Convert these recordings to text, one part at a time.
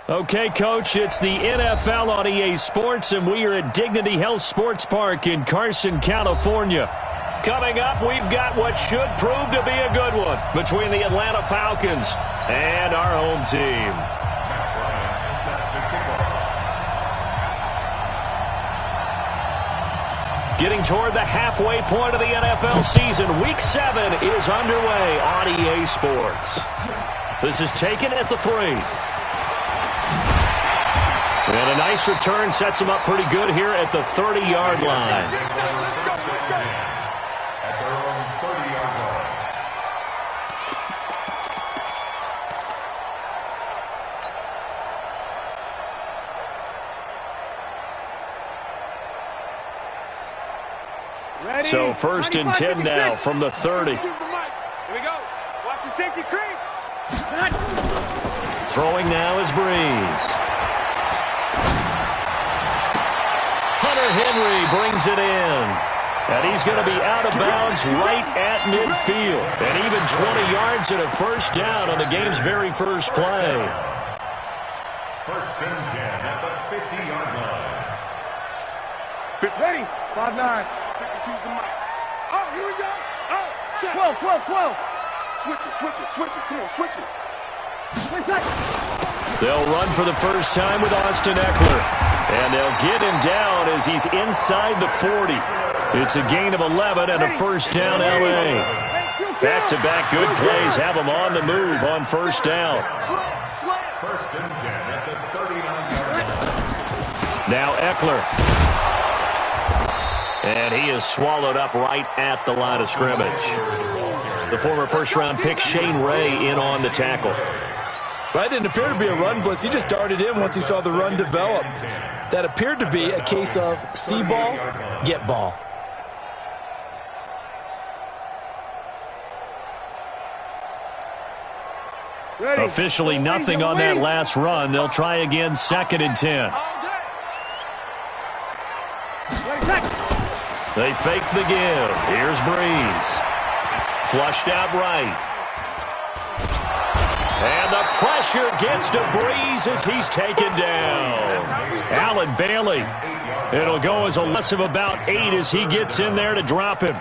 Okay, Coach, it's the NFL on EA Sports, and we are at Dignity Health Sports Park in Carson, California. Coming up, we've got what should prove to be a good one between the Atlanta Falcons and our home team. Getting toward the halfway point of the NFL season, Week 7 is underway on EA Sports. This is taken at the 3. And a nice return sets him up pretty good here at the 30-yard line. So 1st and 10 now from the 30. Here we go. Watch the safety creep. Throwing now is Breeze. Hunter Henry brings it in. And he's going to be out of bounds right at midfield. And even 20 yards and a first down on the game's very first play. 1st and 10 at the 50-yard line. Ready? 5-9. Choose the mic. Oh, here we go. Oh, check. 12. Switch it. Come on, switch it. They'll run for the first time with Austin Eckler. And they'll get him down as he's inside the 40. It's a gain of 11 and a first down L.A. Back-to-back good plays have him on the move on first down. 1st and 10 at the 39-yard line. Now Eckler. And he is swallowed up right at the line of scrimmage. The former first-round pick Shane Ray in on the tackle. That didn't appear to be a run blitz. He just darted in once he saw the run develop. That appeared to be a case of see ball, get ball. Ready. Officially nothing on that last run. They'll try again 2nd and 10. They fake the give. Here's Breeze. Flushed out right. And the pressure gets to Breeze as he's taken down. Allen Bailey. It'll go as a loss of about 8 as he gets in there to drop him.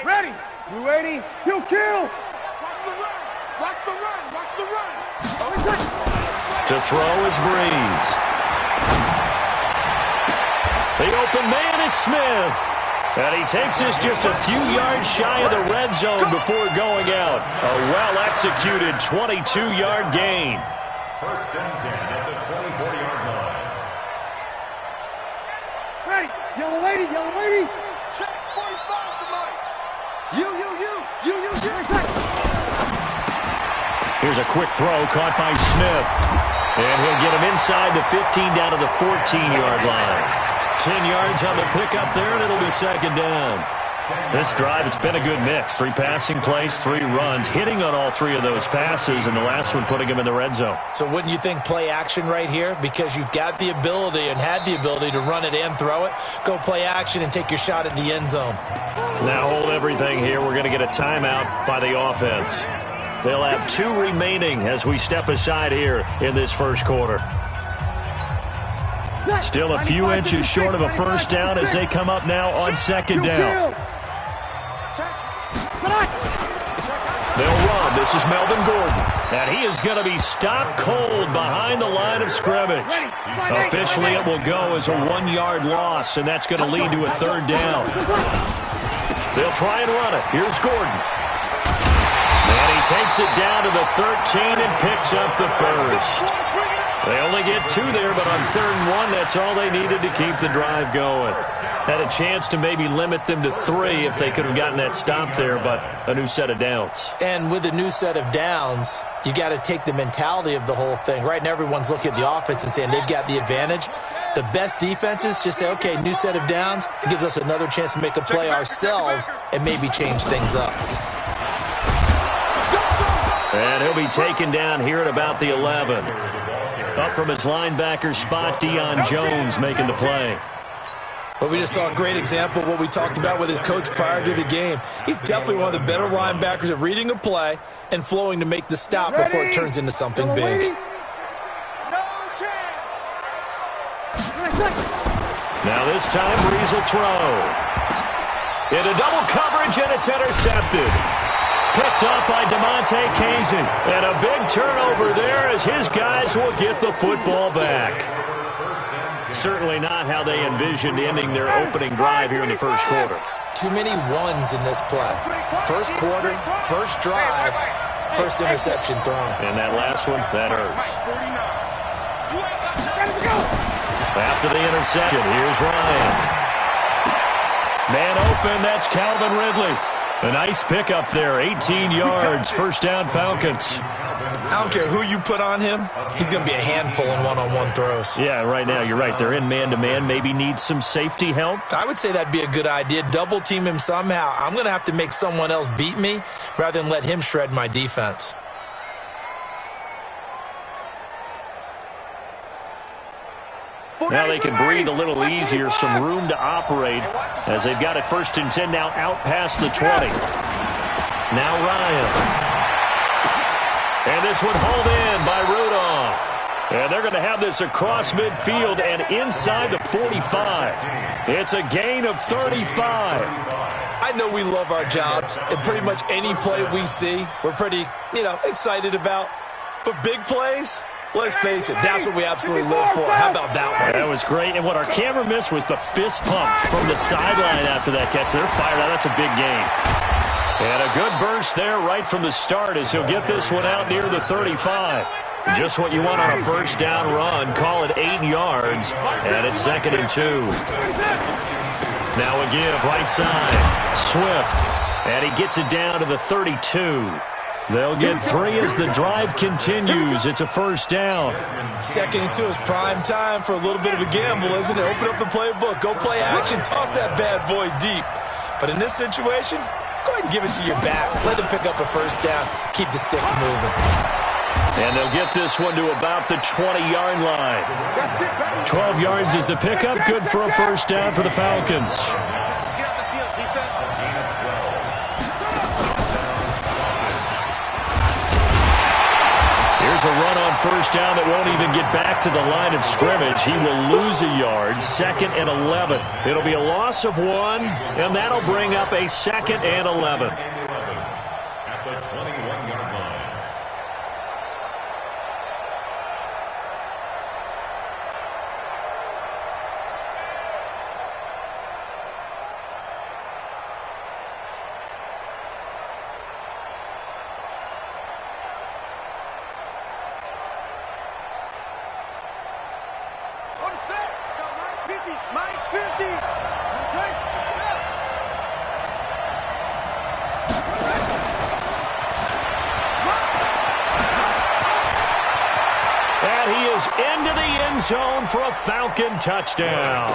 Ready. You ready? You kill. Watch the run. To throw is Breeze. The open man is Smith. And he takes us just a few yards shy of the red zone before going out. A well-executed 22-yard gain. 1st and 10 at the 24-yard line. Ready. Yellow lady. Check 45 tonight. You. Here's a quick throw caught by Smith. And he'll get him inside the 15 down to the 14-yard line. 10 yards on the pickup there, and it'll be 2nd down. This drive, it's been a good mix. 3 passing plays, 3 runs, hitting on all 3 of those passes, and the last one putting him in the red zone. So wouldn't you think play action right here? Because you've got the ability and had the ability to run it and throw it. Go play action and take your shot at the end zone. Now hold everything here. We're going to get a timeout by the offense. They'll have 2 remaining as we step aside here in this first quarter. Still a few inches short of a first down as they come up now on 2nd down. They'll run. This is Melvin Gordon. And he is going to be stopped cold behind the line of scrimmage. Officially, it will go as a 1-yard loss, and that's going to lead to a 3rd down. They'll try and run it. Here's Gordon. And he takes it down to the 13 and picks up the first. They only get 2 there, but on 3rd and 1, that's all they needed to keep the drive going. Had a chance to maybe limit them to 3 if they could have gotten that stop there, but a new set of downs. And with a new set of downs, you got to take the mentality of the whole thing. Right now, everyone's looking at the offense and saying they've got the advantage. The best defenses just say, okay, new set of downs. It gives us another chance to make a play ourselves and maybe change things up. And he'll be taken down here at about the 11. Up from his linebacker spot, Jdon734's making the play. But we just saw a great example of what we talked about with his coach prior to the game. He's definitely one of the better linebackers at reading a play and flowing to make the stop before it turns into something big. Now this time, Breeze will throw. Into double coverage, and it's intercepted. Picked up by DeMonte Kazin. And a big turnover there as his guys will get the football back. Certainly not how they envisioned ending their opening drive here in the first quarter. Too many ones in this play. First quarter, first drive, first interception thrown. And that last one, that hurts. After the interception, here's Ryan. Man open, that's Calvin Ridley. A nice pickup there, 18 yards, first down Falcons. I don't care who you put on him, he's going to be a handful in one-on-one throws. Yeah, right now, you're right. They're in man-to-man, maybe need some safety help. I would say that'd be a good idea. Double team him somehow. I'm going to have to make someone else beat me rather than let him shred my defense. Now they can breathe a little easier, some room to operate as they've got it 1st and 10 now out past the 20. Now Ryan. And this one hauled in by Rudolph. And they're going to have this across midfield and inside the 45. It's a gain of 35. I know we love our jobs, and pretty much any play we see, we're pretty, excited about. But big plays, let's face it, that's what we absolutely live for. How about that one? That was great. And what our camera missed was the fist pump from the sideline after that catch. They're fired out. That's a big gain. And a good burst there right from the start as he'll get this one out near the 35. Just what you want on a first down run. Call it 8 yards. And it's 2nd and 2. Now a give right side. Swift. And he gets it down to the 32. They'll get 3 as the drive continues. It's a first down. 2nd and 2 is prime time for a little bit of a gamble, isn't it? Open up the playbook. Go play action. Toss that bad boy deep. But in this situation, go ahead and give it to your back. Let him pick up a first down. Keep the sticks moving. And they'll get this one to about the 20-yard line. 12 yards is the pickup. Good for a first down for the Falcons. Here's a run on first down that won't even get back to the line of scrimmage. He will lose a yard. 2nd and 11. It'll be a loss of 1, and that'll bring up a 2nd and 11. At the 21-yard line. Into the end zone for a Falcon touchdown.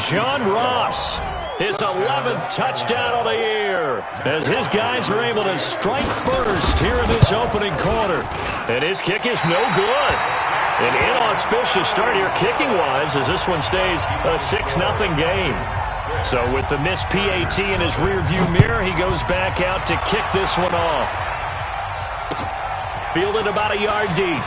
John Ross, his 11th touchdown of the year, as his guys are able to strike first here in this opening quarter. And his kick is no good. An inauspicious start here kicking-wise as this one stays a 6-0 game. So with the missed PAT in his rearview mirror, he goes back out to kick this one off. Fielded about a yard deep.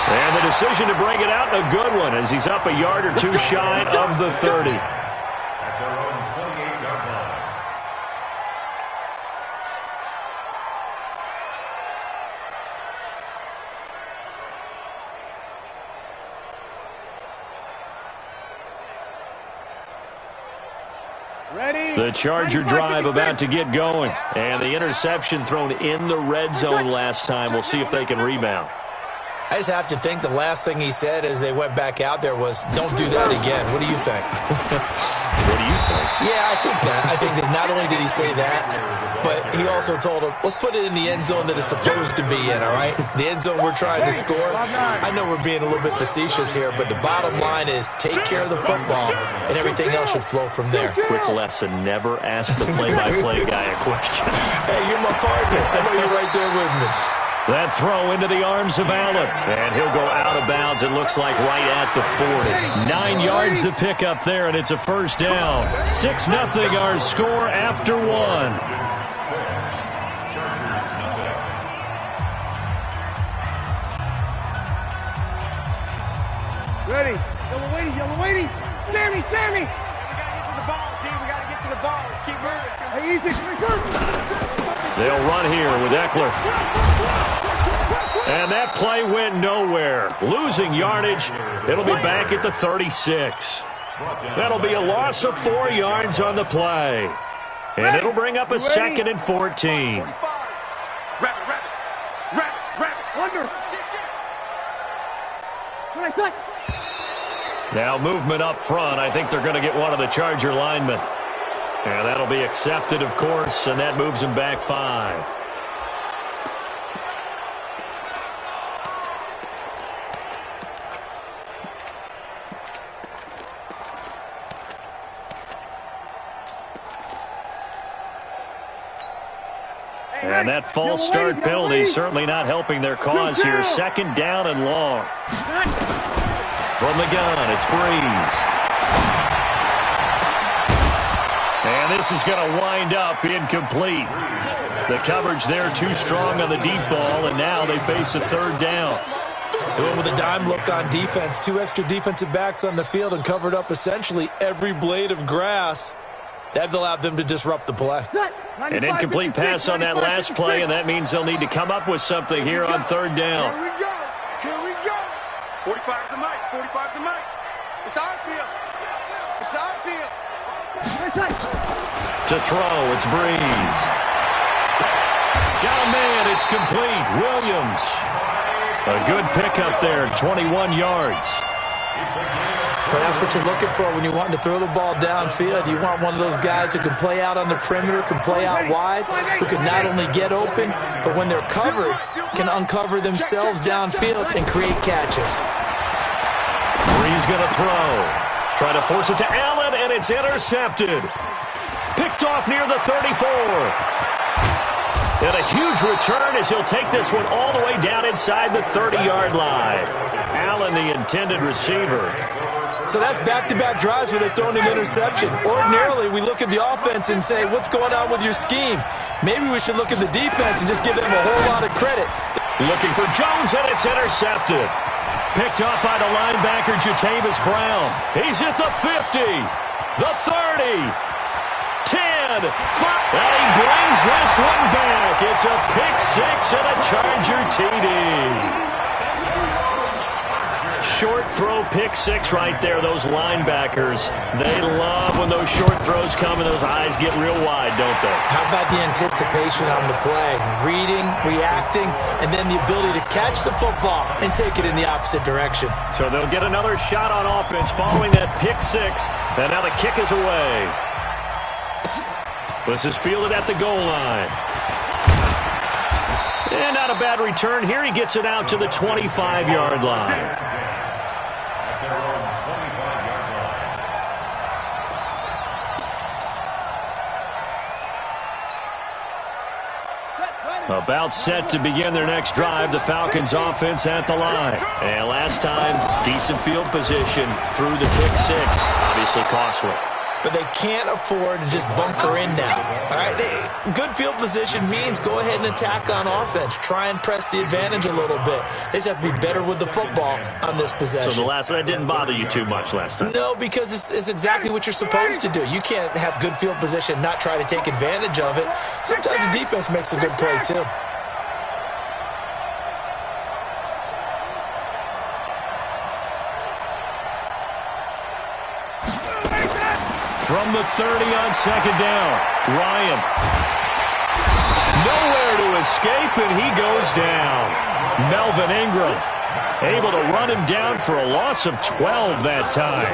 And the decision to bring it out, a good one, as he's up a yard or 2 shy of the 30. At their own 28-yard line. The Charger drive about to get going. And the interception thrown in the red zone last time. We'll see if they can rebound. I just have to think the last thing he said as they went back out there was, don't do that again. What do you think? What do you think? Yeah, I think that. I think that not only did he say that, but he also told him, let's put it in the end zone that it's supposed to be in, all right? The end zone we're trying to score. I know we're being a little bit facetious here, but the bottom line is take care of the football, and everything else should flow from there. Quick lesson, never ask the play-by-play guy a question. Hey, you're my partner. I know you're right there with me. That throw into the arms of Allen, and he'll go out of bounds, it looks like right at the 40. 9 yards to pick up there, and it's a first down. 6-0 our score after 1. Ready. Yellow weighty. Sammy. We gotta get to the ball, team. We gotta get to the ball. Let's keep moving. Hey, easy. They'll run here with Eckler. And that play went nowhere. Losing yardage. It'll be back at the 36. That'll be a loss of 4 yards on the play. And it'll bring up a 2nd and 14. Rabbit. Under. Now movement up front. I think they're going to get one of the Charger linemen. And that'll be accepted, of course, and that moves him back 5. And that false start penalty certainly not helping their cause here. 2nd down and long. From the gun, it's Breeze. And this is going to wind up incomplete. The coverage there too strong on the deep ball, and now they face a 3rd down. They went with a dime look on defense. 2 extra defensive backs on the field and covered up essentially every blade of grass. That allowed them to disrupt the play. An incomplete pass on that last play, and that means they'll need to come up with something here on 3rd down. Here we go. 45 the mic. It's our field. To throw, it's Breeze. Got a man, it's complete. Williams. A good pickup there, 21 yards. Well, that's what you're looking for when you're wanting to throw the ball downfield. You want one of those guys who can play out on the perimeter, can play out wide, who can not only get open, but when they're covered, can uncover themselves downfield and create catches. Breeze going to throw. Trying to force it to Allen, and it's intercepted. Picked off near the 34. And a huge return as he'll take this one all the way down inside the 30-yard line. Allen, the intended receiver. So that's back-to-back drives where they've thrown an interception. Ordinarily, we look at the offense and say, what's going on with your scheme? Maybe we should look at the defense and just give them a whole lot of credit. Looking for Jones, and it's intercepted. Picked up by the linebacker, Jatavis Brown. He's at the 50, the 30, 10, 5. And he brings this one back. It's a pick 6 and a Charger TD. Short throw, pick 6 right there. Those linebackers, they love when those short throws come and those eyes get real wide, don't they? How about the anticipation on the play? Reading, reacting, and then the ability to catch the football and take it in the opposite direction. So they'll get another shot on offense following that pick 6, and now the kick is away. This is fielded at the goal line. And not a bad return here. He gets it out to the 25-yard line. About set to begin their next drive, the Falcons offense at the line. And last time, decent field position through the pick 6. Obviously costly. But they can't afford to just bunker in now. All right, good field position means go ahead and attack on offense. Try and press the advantage a little bit. They just have to be better with the football on this possession. So the last one didn't bother you too much last time? No, because it's exactly what you're supposed to do. You can't have good field position, not try to take advantage of it. Sometimes the defense makes a good play too. From the 30 on 2nd down, Ryan. Nowhere to escape, and he goes down. Melvin Ingram able to run him down for a loss of 12 that time.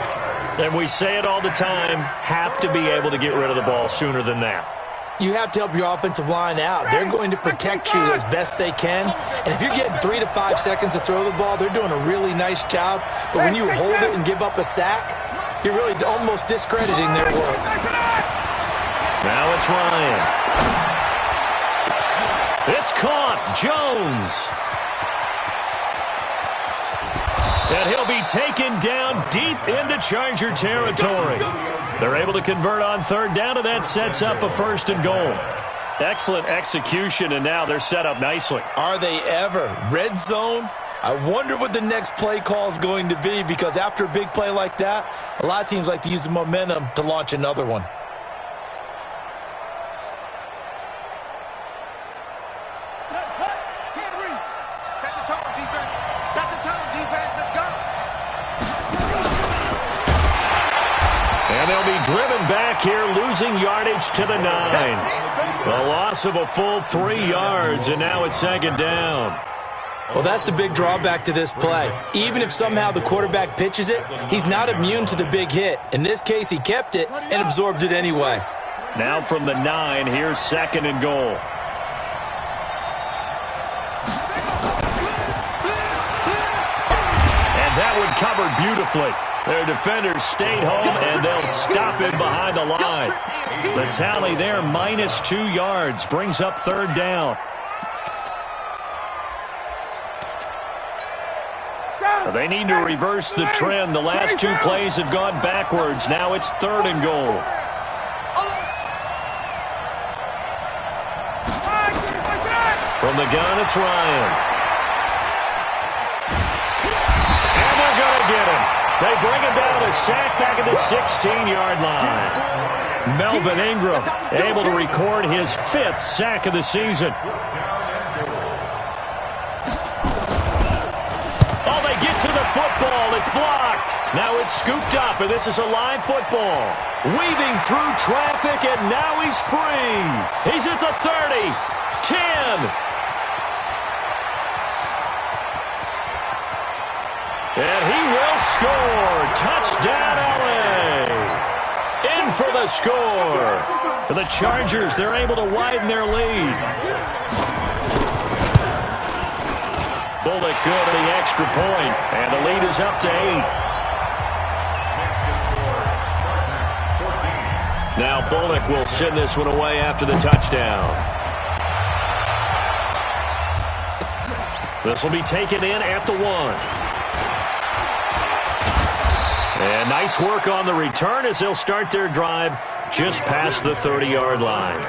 And we say it all the time, have to be able to get rid of the ball sooner than that. you have to help your offensive line out. They're going to protect you as best they can. And if you're getting 3 to 5 seconds to throw the ball, they're doing a really nice job. But when you hold it and give up a sack, you're really almost discrediting their work. Now it's Ryan. It's caught. Jones. And he'll be taken down deep into Charger territory. They're able to convert on third down, and that sets up a 1st and goal. Excellent execution, and now they're set up nicely. Are they ever? Red zone? I wonder what the next play call is going to be, because after a big play like that, a lot of teams like to use the momentum to launch another one. Driven back here, losing yardage to the 9. A loss of a full 3 yards, and now it's 2nd down. Well, that's the big drawback to this play. Even if somehow the quarterback pitches it, he's not immune to the big hit. In this case, he kept it and absorbed it anyway. Now from the 9, here's 2nd and goal. And that one covered beautifully. Their defenders stayed home, and they'll stop him behind the line. The tally there, -2 yards, brings up 3rd down. They need to reverse the trend. The last 2 plays have gone backwards. Now it's 3rd and goal. From the gun, it's Ryan. And they're going to get him. They bring him down a sack back at the 16-yard line. Melvin Ingram able to record his 5th sack of the season. Oh, they get to the football. It's blocked. Now it's scooped up, and this is a live football. Weaving through traffic, and now he's free. He's at the 30, 10. And he will score. Touchdown, LA. In for the score. For the Chargers, they're able to widen their lead. Bullock good at the extra point, and the lead is up to 8. Now Bullock will send this one away after the touchdown. This will be taken in at the 1. And nice work on the return as they'll start their drive just past the 30-yard line.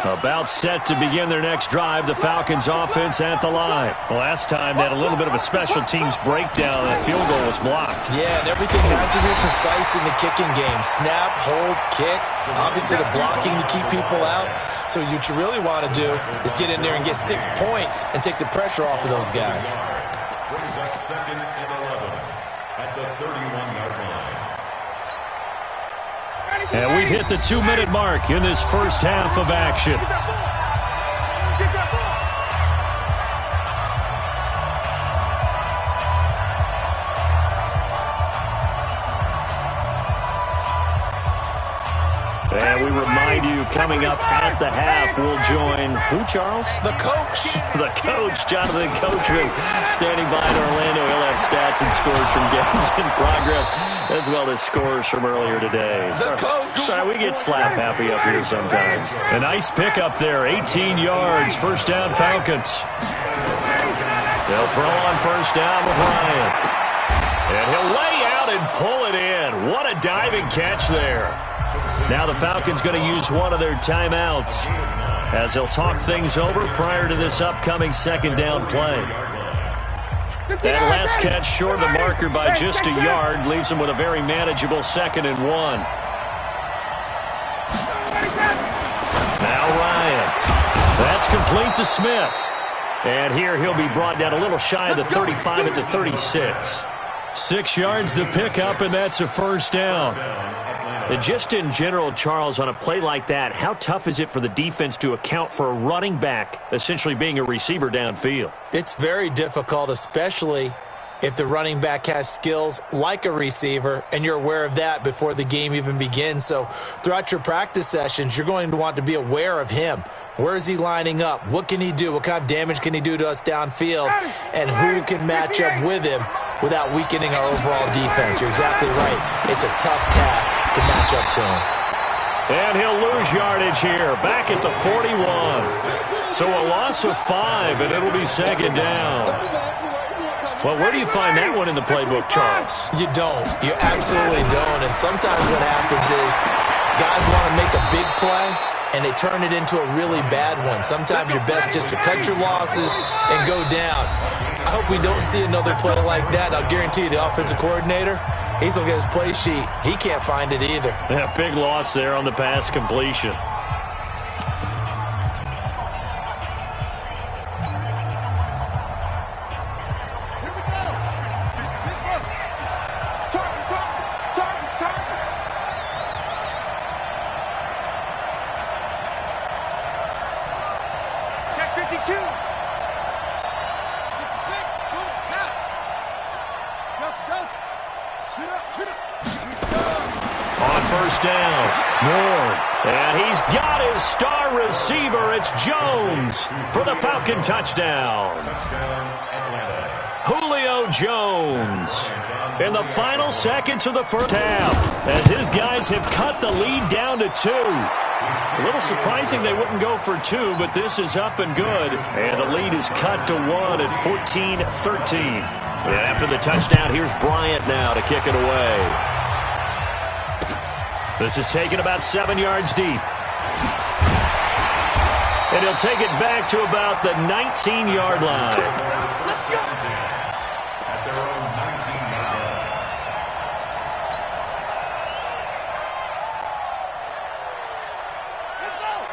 About set to begin their next drive, the Falcons offense at the line. Last time they had a little bit of a special teams breakdown. That field goal was blocked. Yeah, and everything has to be precise in the kicking game. Snap, hold, kick. Obviously the blocking to keep people out. So what you really want to do is get in there and get 6 points and take the pressure off of those guys. Brings up 2nd and 11 at the 31-yard line. And we've hit the 2-minute mark in this first half of action. And we remind you, coming up at the half, we'll join who, Charles? The coach. The coach, Jonathan Coachman, standing by in Orlando. He'll have stats and scores from games in progress, as well as scores from earlier today. The coach. Sorry, we get slap happy up here sometimes. A nice pickup there, 18 yards, 1st down Falcons. They'll throw on 1st down with Ryan. And he'll lay out and pull it in. What a diving catch there. Now the Falcons going to use one of their timeouts as they'll talk things over prior to this upcoming 2nd down play. That last catch short of the marker by just a yard leaves them with a very manageable 2nd and 1. Now Ryan. That's complete to Smith. And here he'll be brought down a little shy of the 35 at the 36. 6 yards the pickup, and that's a 1st down. And just in general, Charles, on a play like that, how tough is it for the defense to account for a running back essentially being a receiver downfield? It's very difficult, especially if the running back has skills like a receiver, and you're aware of that before the game even begins. So throughout your practice sessions, you're going to want to be aware of him. Where is he lining up? What can he do? What kind of damage can he do to us downfield? And who can match up with him without weakening our overall defense? You're exactly right. It's a tough task to match up to him. And he'll lose yardage here, back at the 41. So a loss of 5, and it'll be second down. Well, where do you find that one in the playbook, Charles? You don't. You absolutely don't. And sometimes what happens is guys want to make a big play, and they turn it into a really bad one. Sometimes you're best just to cut your losses and go down. I hope we don't see another play like that. I'll guarantee you the offensive coordinator, he's going to get his play sheet. He can't find it either. Yeah, big loss there on the pass completion. Down, Ward, and he's got his star receiver. It's Jones for the Falcon touchdown. Julio Jones in the final seconds of the first half, as his guys have cut the lead down to 2. A little surprising they wouldn't go for 2, but this is up and good, and the lead is cut to 1 at 14-13. And after the touchdown, here's Bryant now to kick it away. This is taken about 7 yards deep. And he'll take it back to about the 19-yard line. Let's go. At their own 19-yard line.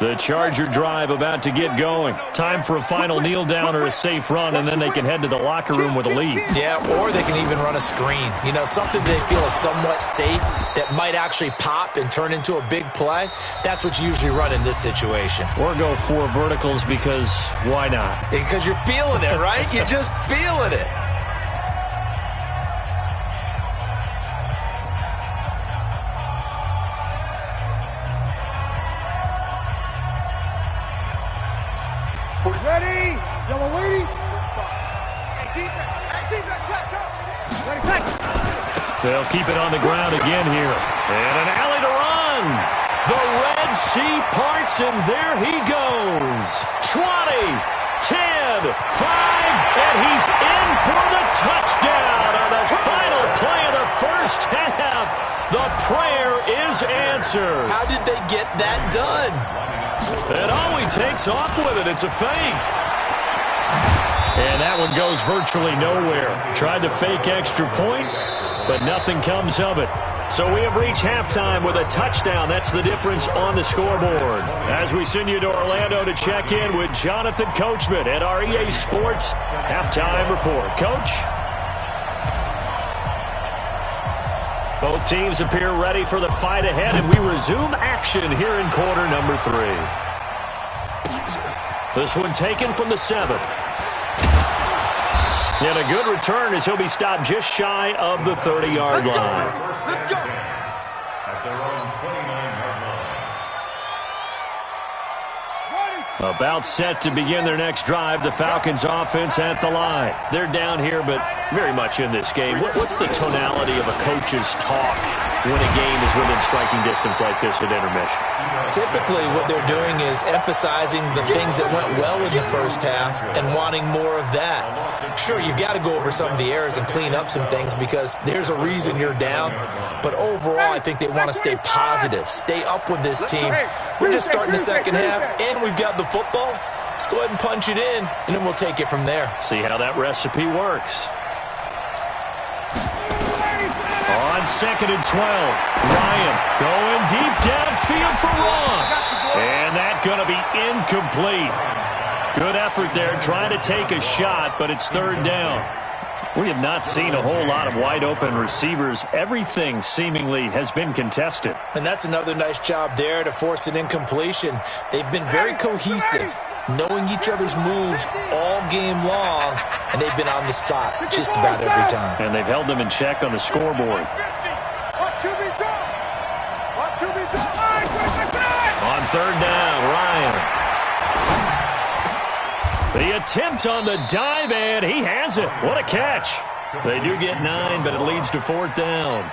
The Charger drive about to get going. Time for a final kneel down or a safe run, and then they can head to the locker room with a lead. Yeah, or they can even run a screen. You know, something they feel is somewhat safe that might actually pop and turn into a big play. That's what you usually run in this situation. Or go 4 verticals because why not? Because you're feeling it, right? You're just feeling it. Ready? Yellow lady. Hey, defense, ready, take. They'll keep it on the ground again here. And an alley to run. The Red Sea parts, and there he goes. 20, 10, 5, and he's in for the touchdown on the final play of the first half. The prayer is answered. How did they get that done? And oh, he takes off with it. It's a fake. And that one goes virtually nowhere. Tried to fake extra point, but nothing comes of it. So we have reached halftime with a touchdown. That's the difference on the scoreboard. As we send you to Orlando to check in with Jonathan Coachman at our EA Sports Halftime Report. Coach? Both teams appear ready for the fight ahead, and we resume action here in quarter number 3. This one taken from the 7. And a good return as he'll be stopped just shy of the 30-yard line. Let's go. At their own 29-yard line. About set to begin their next drive, the Falcons offense at the line. They're down here, but very much in this game. What's the tonality of a coach's talk when a game is within striking distance like this with intermission? Typically, what they're doing is emphasizing the things that went well in the first half and wanting more of that. Sure, you've got to go over some of the errors and clean up some things because there's a reason you're down. But overall, I think they want to stay positive, stay up with this team. We're just starting the second half, and we've got the football. Let's go ahead and punch it in, and then we'll take it from there. See how that recipe works. On 2nd and 12, Ryan going deep downfield for Ross. And that's going to be incomplete. Good effort there trying to take a shot, but it's 3rd down. We have not seen a whole lot of wide-open receivers. Everything seemingly has been contested. And that's another nice job there to force an incompletion. They've been very cohesive. knowing each other's moves all game long, and they've been on the spot just about every time. And they've held them in check on the scoreboard. On third down, Ryan. The attempt on the dive, and he has it. What a catch. They do get 9, but it leads to fourth down.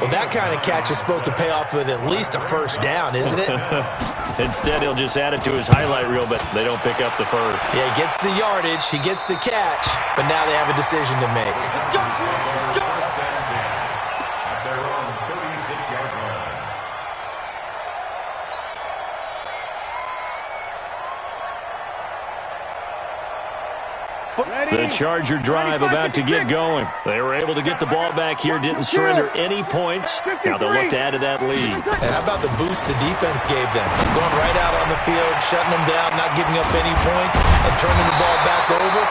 Well, that kind of catch is supposed to pay off with at least a first down, isn't it? Instead, he'll just add it to his highlight reel, but they don't pick up the first. Yeah, he gets the yardage, he gets the catch, but now they have a decision to make. At their own 36-yard line. The Charger drive about to get going. They were able to get the ball back here, didn't surrender any points. Now they'll look to add to that lead. And how about the boost the defense gave them? Going right out on the field, shutting them down, not giving up any points, and turning the ball back over.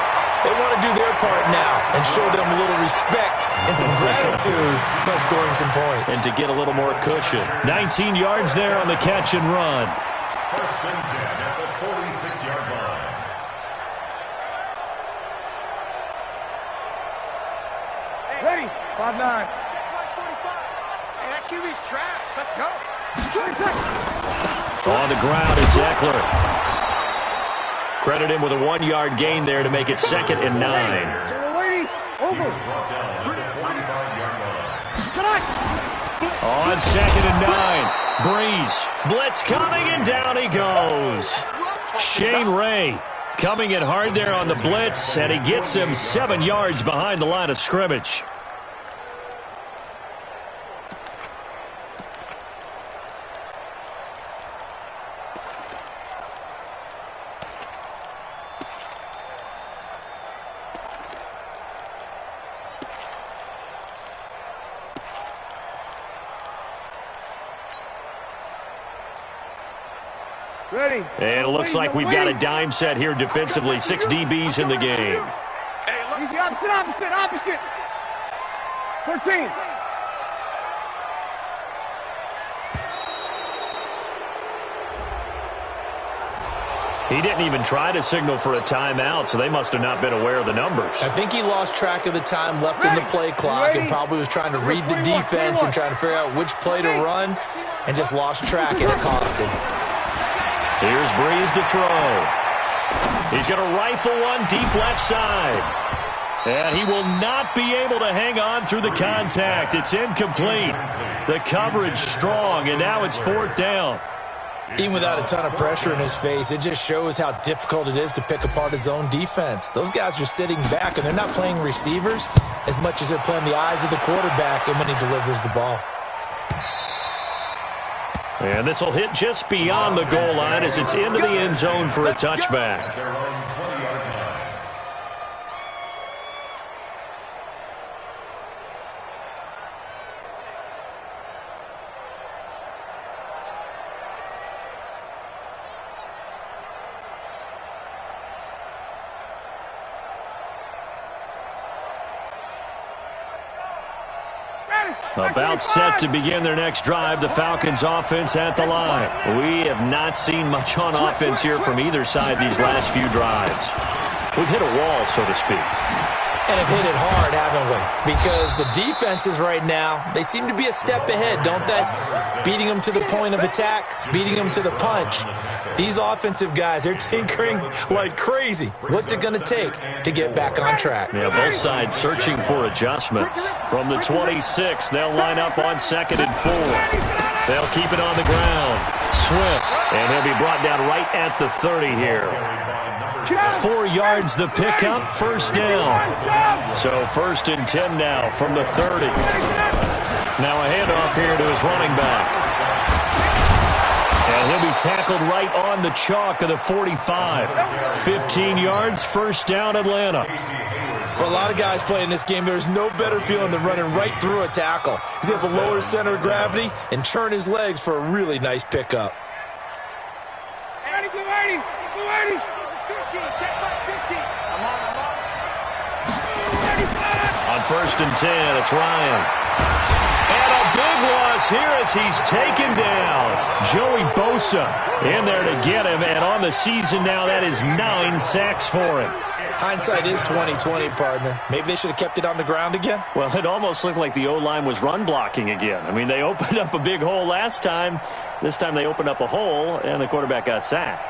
They want to do their part now and show them a little respect and some gratitude by scoring some points. And to get a little more cushion. 19 yards there on the catch and run. First and 10 at the 46-yard line. Ready? 5-9. Hey, that QB's trash. Let's go. On the ground, it's Eckler. Credit him with a 1-yard gain there to make it 2nd and 9. On 2nd and 9. Breeze. Blitz coming, and down he goes. Shane Ray coming in hard there on the blitz, and he gets him 7 yards behind the line of scrimmage. Ready. And it looks like we've got a dime set here defensively. 6 DBs in the game. Easy, opposite. 13. He didn't even try to signal for a timeout, so they must have not been aware of the numbers. I think he lost track of the time left in the play clock and probably was trying to read the defense and trying to figure out which play to run and just lost track, and it cost him. Here's Breeze to throw. He's going to rifle one deep left side. And he will not be able to hang on through the contact. It's incomplete. The coverage strong, and now it's fourth down. Even without a ton of pressure in his face, it just shows how difficult it is to pick apart his own defense. Those guys are sitting back, and they're not playing receivers as much as they're playing the eyes of the quarterback and when he delivers the ball. And this will hit just beyond the goal line as it's into the end zone for a touchback. About set to begin their next drive, the Falcons offense at the line. We have not seen much on offense here from either side these last few drives. We've hit a wall, so to speak. And have hit it hard, haven't we? Because the defenses right now, they seem to be a step ahead, don't they? Beating them to the point of attack, beating them to the punch. These offensive guys, they're tinkering like crazy. What's it going to take to get back on track? Yeah, both sides searching for adjustments. From the 26, they'll line up on 2nd and 4. They'll keep it on the ground. Swift, and he'll be brought down right at the 30 here. 4 yards the pickup, first down. So 1st and 10 now from the 30. Now a handoff here to his running back. And he'll be tackled right on the chalk of the 45. 15 yards, first down Atlanta. For a lot of guys playing this game, there's no better feeling than running right through a tackle. He's able to lower his center of gravity and churn his legs for a really nice pickup. On 1st and 10, it's Ryan. And a big loss here as he's taken down. Joey Bosa in there to get him, and on the season now, that is 9 sacks for him. Hindsight is 20/20, partner. Maybe they should have kept it on the ground again. Well, it almost looked like the O-line was run blocking again. I mean, they opened up a big hole last time. This time they opened up a hole, and the quarterback got sacked.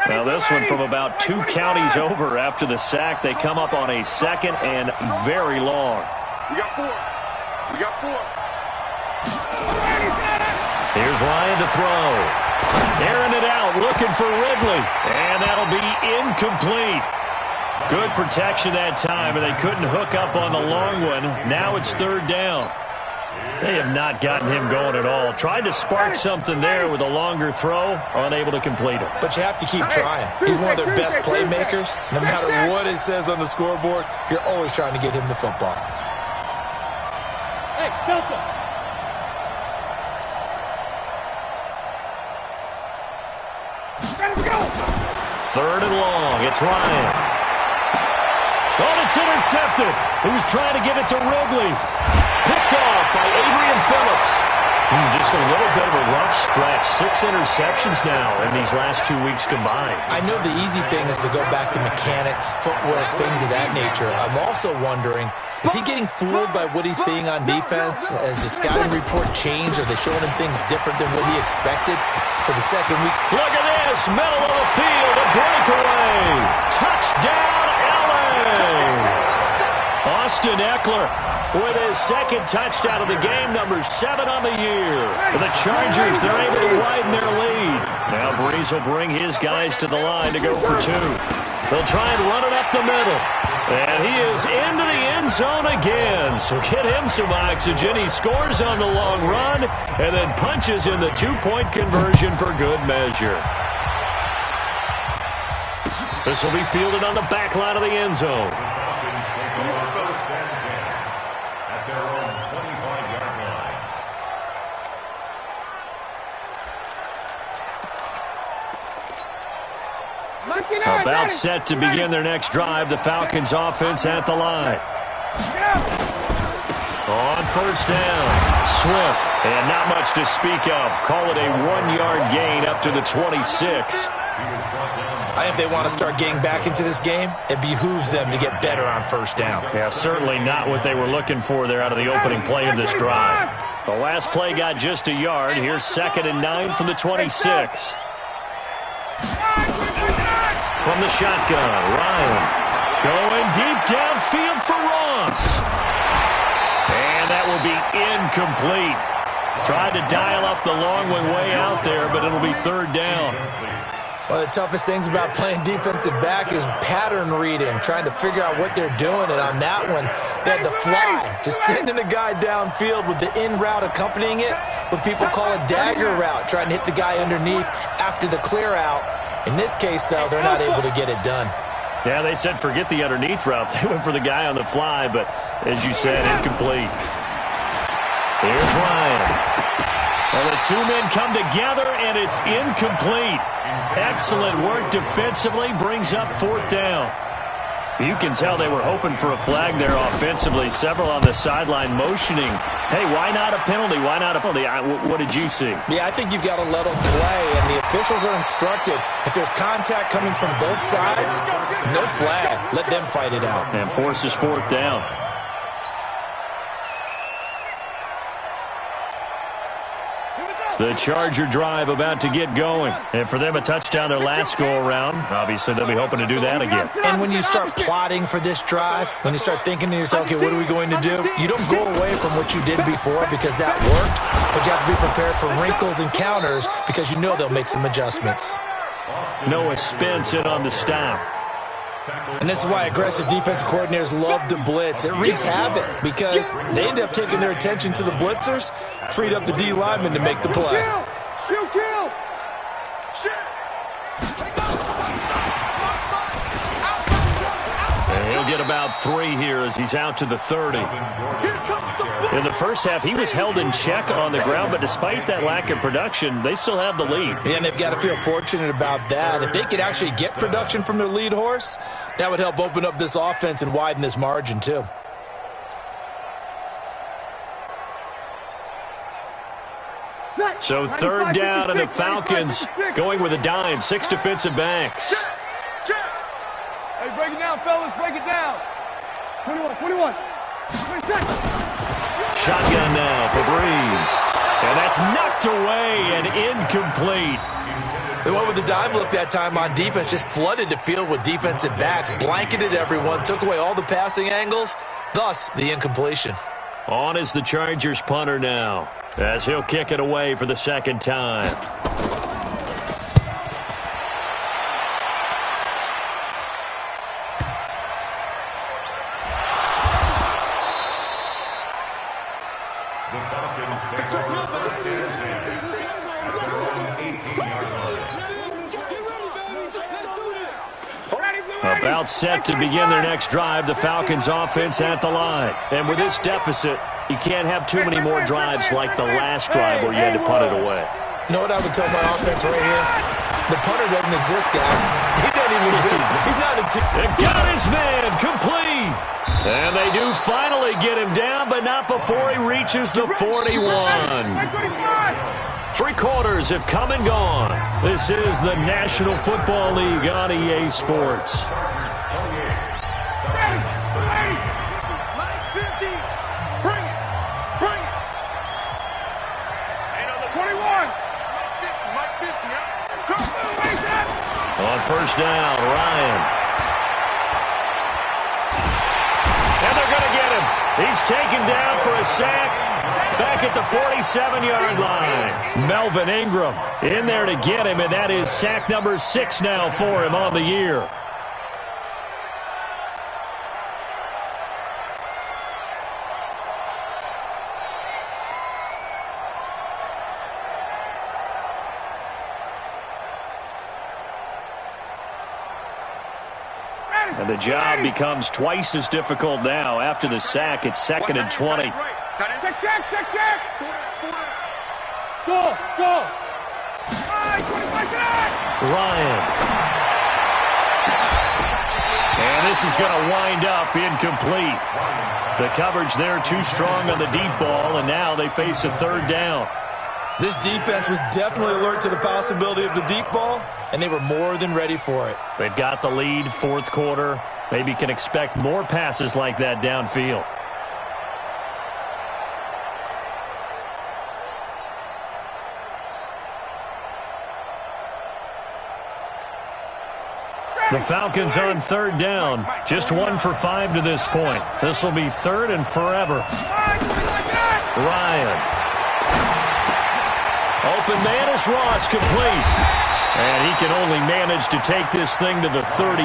Now this one from about 2 counties over after the sack. They come up on a 2nd and very long. We got 4. We got 4. Here's Ryan to throw. Airing it out, looking for Ridley. And that'll be incomplete. Good protection that time, and they couldn't hook up on the long one. Now it's 3rd down. They have not gotten him going at all. Tried to spark something there with a longer throw, unable to complete it. But you have to keep trying. He's one of their best playmakers. No matter what it says on the scoreboard, you're always trying to get him the football. Hey, Delta. Ready to go. 3rd and long. It's Ryan. Oh, it's intercepted. He was trying to give it to Ridley. Picked off by Adrian Phillips. Just a little bit of a rough stretch. 6 interceptions now in these last 2 weeks combined. I know the easy thing is to go back to mechanics, footwork, things of that nature. I'm also wondering, is he getting fooled by what he's seeing on defense? Has the scouting report changed? Are they showing him things different than what he expected for the 2nd week? Look at this. Middle of the field. A breakaway. Touchdown, LA. Austin Eckler with his 2nd touchdown of the game, number 7 on the year. For the Chargers, they're able to widen their lead. Now Breeze will bring his guys to the line to go for 2. They'll try and run it up the middle. And he is into the end zone again. So get him some oxygen. He scores on the long run and then punches in the 2-point conversion for good measure. This will be fielded on the back line of the end zone. About set to begin their next drive. The Falcons offense at the line. On 1st down, Swift. And not much to speak of. Call it a 1-yard gain up to the 26. I think if they want to start getting back into this game, it behooves them to get better on 1st down. Yeah, certainly not what they were looking for there out of the opening play of this drive. The last play got just a yard. Here's 2nd and 9 from the 26. From the shotgun, Ryan going deep downfield for Ross. And that will be incomplete. Tried to dial up the long one way out there, but it'll be 3rd down. One of the toughest things about playing defensive back is pattern reading, trying to figure out what they're doing. And on that one, they had the fly, just sending a guy downfield with the in route accompanying it, what people call a dagger route, trying to hit the guy underneath after the clear out. In this case, though, they're not able to get it done. Yeah, they said forget the underneath route. They went for the guy on the fly, but as you said, incomplete. Here's Ryan. Well, the 2 men come together, and it's incomplete. Excellent work defensively, brings up 4th down. You can tell they were hoping for a flag there offensively. Several on the sideline motioning. Hey, why not a penalty? Why not a penalty? What did you see? Yeah, I think you've got to let them play, and the officials are instructed. If there's contact coming from both sides, no flag. Let them fight it out. And forces 4th down. The Charger drive about to get going. And for them, a touchdown their last go-around. Obviously, they'll be hoping to do that again. And when you start plotting for this drive, when you start thinking to yourself, okay, what are we going to do? You don't go away from what you did before because that worked, but you have to be prepared for wrinkles and counters because you know they'll make some adjustments. Noah Spence in on the stop. And this is why aggressive defense coordinators love to blitz. It wreaks havoc because they end up taking their attention to the blitzers, freed up the D lineman to make the play. Kill. And he'll get about 3 here as he's out to the 30. In the first half, he was held in check on the ground, but despite that lack of production, they still have the lead. Yeah, and they've got to feel fortunate about that. If they could actually get production from their lead horse, that would help open up this offense and widen this margin too. So third down, and the Falcons going with a dime. 6 defensive backs. Hey, break it down, fellas. Break it down. 21. Shotgun now for Breeze. And that's knocked away and incomplete. They went with the dime look that time on defense, just flooded the field with defensive backs, blanketed everyone, took away all the passing angles, thus the incompletion. On is the Chargers punter now, as he'll kick it away for the second time. The Falcons take over first and 10 at their own 18-yard line. About set to begin their next drive, the Falcons offense at the line. And with this deficit, you can't have too many more drives like the last drive where you had to punt it away. You know what I would tell my offense right here? The punter doesn't exist, guys. He doesn't even exist. He's not a team. They got his man complete. And they do finally get him down, but not before he reaches the 41. 3 quarters have come and gone. This is the National Football League on EA Sports. On first down, Ryan. And they're going to get him. He's taken down for a sack back at the 47-yard line. Melvin Ingram in there to get him, and that is sack number 6 now for him on the year. And the job becomes twice as difficult now. After the sack, it's 2nd and 20. Check. Go. Ryan. And this is going to wind up incomplete. The coverage there too strong on the deep ball, and now they face a 3rd down. This defense was definitely alert to the possibility of the deep ball, and they were more than ready for it. They've got the lead, 4th quarter. Maybe can expect more passes like that downfield. The Falcons on 3rd down. Just 1 for 5 to this point. This will be 3rd and forever. Ryan. Open man is Ross, complete. And he can only manage to take this thing to the 38,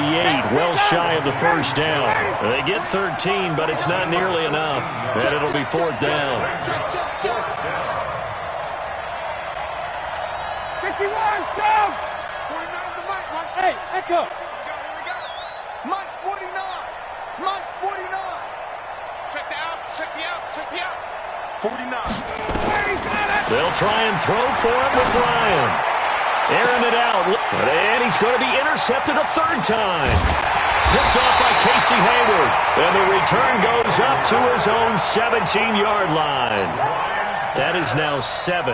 well shy of the first down. They get 13, but it's not nearly enough. And it'll be 4th down. 51, down. 49's the mic, Mike. Hey, Echo. Mike's 49. Mike's 49. Check the out. 49. They'll try and throw for him with Ryan. Airing it out. And he's going to be intercepted a 3rd time. Picked off by Casey Hayward. And the return goes up to his own 17-yard line. That is now 7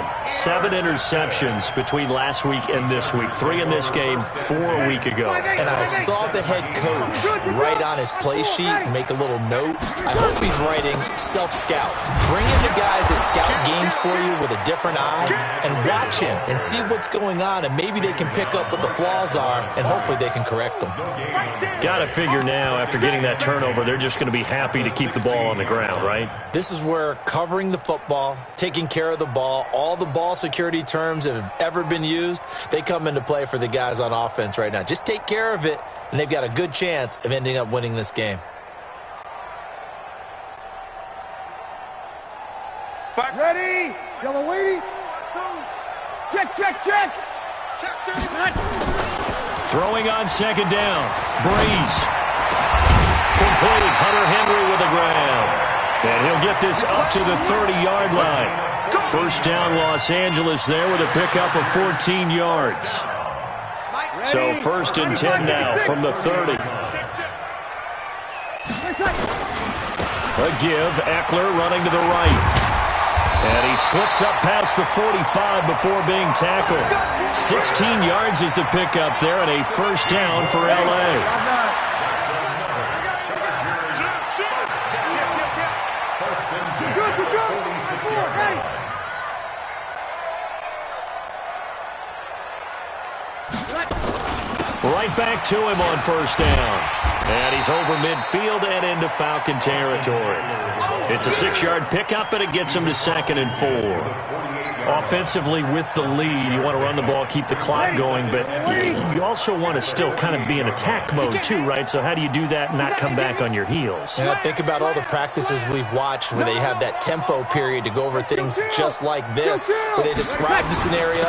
interceptions between last week and this week. 3 in this game, 4 a week ago. And I saw the head coach write on his play sheet and make a little note. I hope he's writing self-scout. Bring in the guys that scout games for you with a different eye and watch him and see what's going on, and maybe they can pick up what the flaws are, and hopefully they can correct them. Got to figure now, after getting that turnover, they're just going to be happy to keep the ball on the ground, right? This is where covering the football, taking care of the ball, all the ball security terms that have ever been used, they come into play for the guys on offense right now. Just take care of it, and they've got a good chance of ending up winning this game. Ready? Yellow lady. Check. Throwing on 2nd down. Breeze. complete. Hunter Henry with the grab. And he'll get this up to the 30-yard line. First down, Los Angeles there with a pickup of 14 yards. So first and 10 now from the 30. A give, Eckler running to the right. And he slips up past the 45 before being tackled. 16 yards is the pickup there and a first down for L.A. Right back to him on first down. And he's over midfield and into Falcon territory. It's a 6-yard pickup, and it gets him to 2nd and 4. Offensively with the lead, you want to run the ball, keep the clock going, but you also want to still kind of be in attack mode too, right? So how do you do that and not come back on your heels? Yeah, think about all the practices we've watched where they have that tempo period to go over things just like this, where they describe the scenario,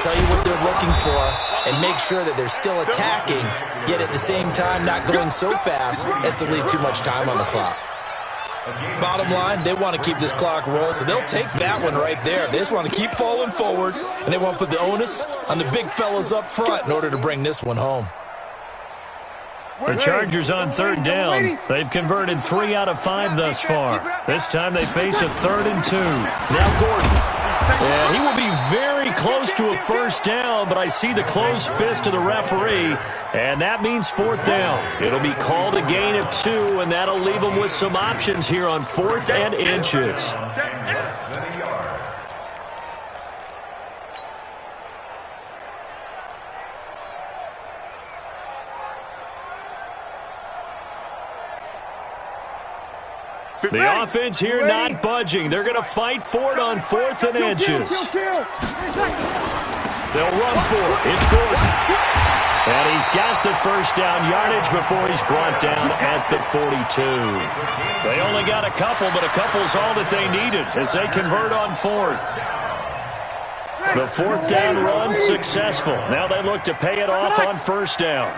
tell you what they're looking for, and make sure that they're still attacking, yet at the same time not going so fast as to leave too much time on the clock. Bottom line, they want to keep this clock rolling, so they'll take that one right there. They just want to keep falling forward, and they want to put the onus on the big fellas up front in order to bring this one home. The Chargers on third down. They've converted 3 out of 5 thus far. This time they face a 3rd and 2. Now Gordon. And he will be very close to a first down, but I see the closed fist of the referee, and that means 4th down. It'll be called a gain of 2, and that'll leave them with some options here on 4th and inches. The offense here not budging. They're going to fight for it on 4th and inches. They'll run for it. It's Gordon. And he's got the first down yardage before he's brought down at the 42. They only got a couple, but a couple's all that they needed as they convert on 4th. The 4th down run successful. Now they look to pay it off on first down.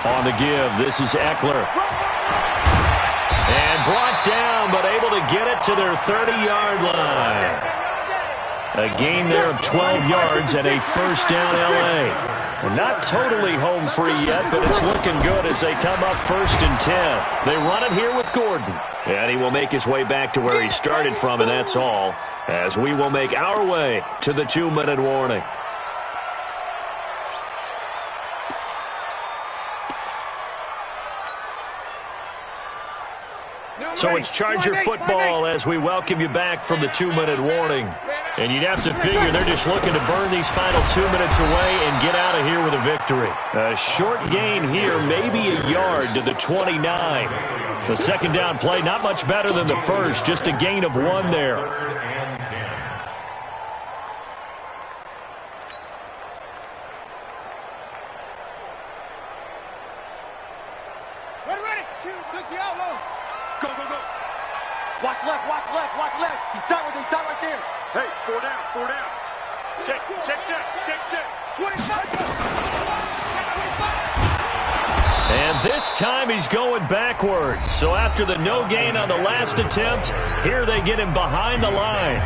On the give, this is Eckler. And brought down, but able to get it to their 30-yard line. A gain there of 12 yards and a first down L.A. And not totally home free yet, but it's looking good as they come up 1st and 10. They run it here with Gordon. And he will make his way back to where he started from, and that's all, as we will make our way to the 2-minute warning. So it's Charger football as we welcome you back from the 2-minute warning. And you'd have to figure they're just looking to burn these final 2 minutes away and get out of here with a victory. A short gain here, maybe a yard to the 29. The second down play, not much better than the first, just a gain of 1 there. Go, go, go. Watch left, watch left, watch left. He's tight right there. Hey, 4 down. Check. 25. And this time he's going backwards. So after the no gain on the last attempt, here they get him behind the line.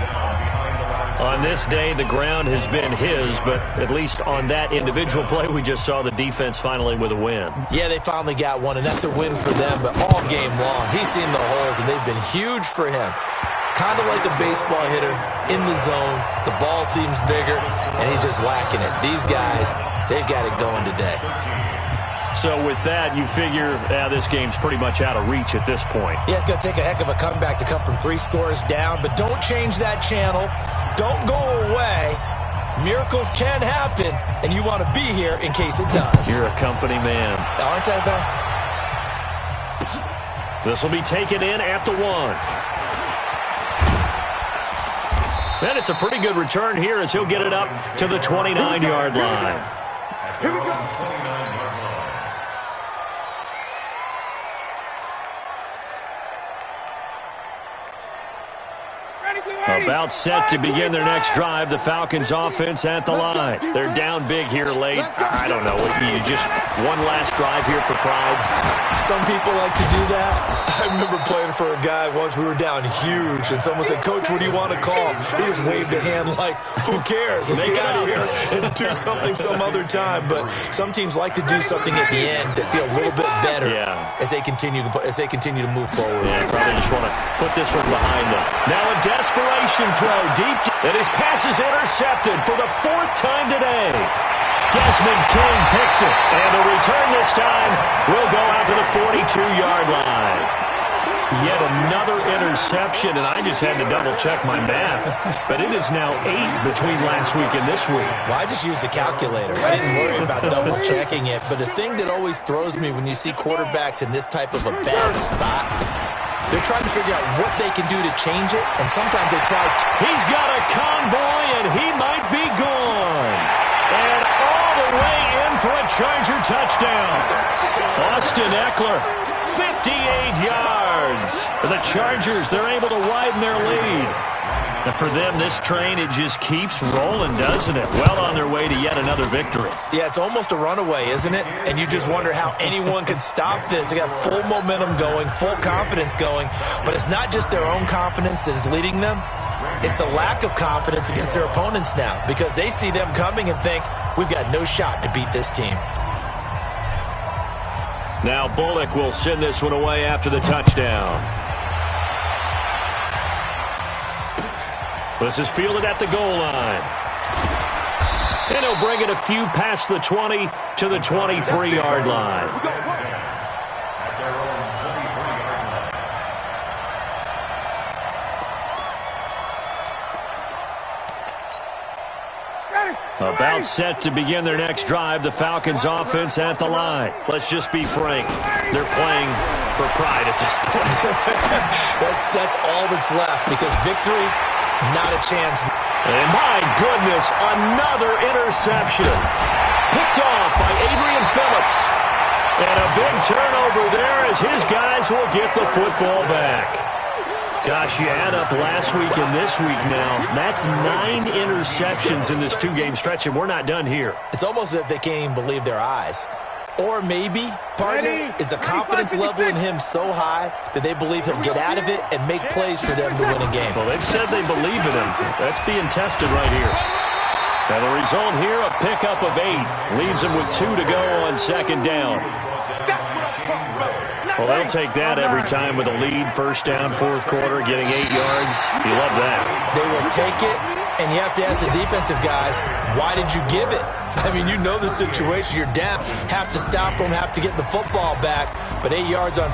On this day, the ground has been his, but at least on that individual play, we just saw the defense finally with a win. Yeah, they finally got one, and that's a win for them, but all game long, he's seen the holes, and they've been huge for him. Kind of like a baseball hitter in the zone. The ball seems bigger, and he's just whacking it. These guys, they've got it going today. So with that, you figure this game's pretty much out of reach at this point. Yeah, it's going to take a heck of a comeback to come from 3 scores down, but don't change that channel. Don't go away. Miracles can happen, and you want to be here in case it does. You're a company man. Aren't I, though? This will be taken in at the 1. And it's a pretty good return here as he'll get it up to the 29-yard line. Here we go. A About set to begin their next drive. The Falcons offense at the line. They're down big here late. I don't know. You just one last drive here for pride. Some people like to do that. I remember playing for a guy once. We were down huge, and someone said, "Coach, what do you want to call?" He just waved a hand like, "Who cares? Let's get out of here and do something some other time." But some teams like to do something at the end to feel a little bit better as they continue to move forward. Yeah, probably just want to put this one behind them. Now a desperation throw deep, and his pass is intercepted for the 4th time today. Desmond King picks it, and the return this time will go out to the 42-yard line. Yet another interception, and I just had to double-check my math. But it is now 8 between last week and this week. Well, I just used a calculator. I didn't worry about double-checking it. But the thing that always throws me when you see quarterbacks in this type of a bad spot, they're trying to figure out what they can do to change it, and sometimes they try. He's got a convoy, and he might be gone. And all the way in for a Charger touchdown. Austin Eckler, 58 yards. The Chargers, they're able to widen their lead. And for them, this train, it just keeps rolling, doesn't it? Well on their way to yet another victory. Yeah, it's almost a runaway, isn't it? And you just wonder how anyone could stop this. They got full momentum going, full confidence going. But it's not just their own confidence that is leading them. It's the lack of confidence against their opponents now, because they see them coming and think, we've got no shot to beat this team. Now Bullock will send this one away after the touchdown. This is fielded at the goal line. And he'll bring it a few past the 20 to the 23-yard line. About set to begin their next drive. The Falcons offense at the line. Let's just be frank. They're playing for pride at this point. That's all that's left, because victory, not a chance. And my goodness, another interception. Picked off by Adrian Phillips. And a big turnover there as his guys will get the football back. Gosh, you add up last week and this week now. That's 9 interceptions in this 2-game stretch, and we're not done here. It's almost as if they can't even believe their eyes. Or maybe, partner, is the confidence level in him so high that they believe he'll get out of it and make plays for them to win a game. Well, they've said they believe in him. That's being tested right here. Now the result here, a pickup of 8. Leaves them with 2 to go on 2nd down. Well, they'll take that every time with a lead. 1st down, 4th quarter, getting 8 yards. You love that. They will take it, and you have to ask the defensive guys, why did you give it? I mean, you know the situation. You're down. Have to stop them, have to get the football back. But 8 yards on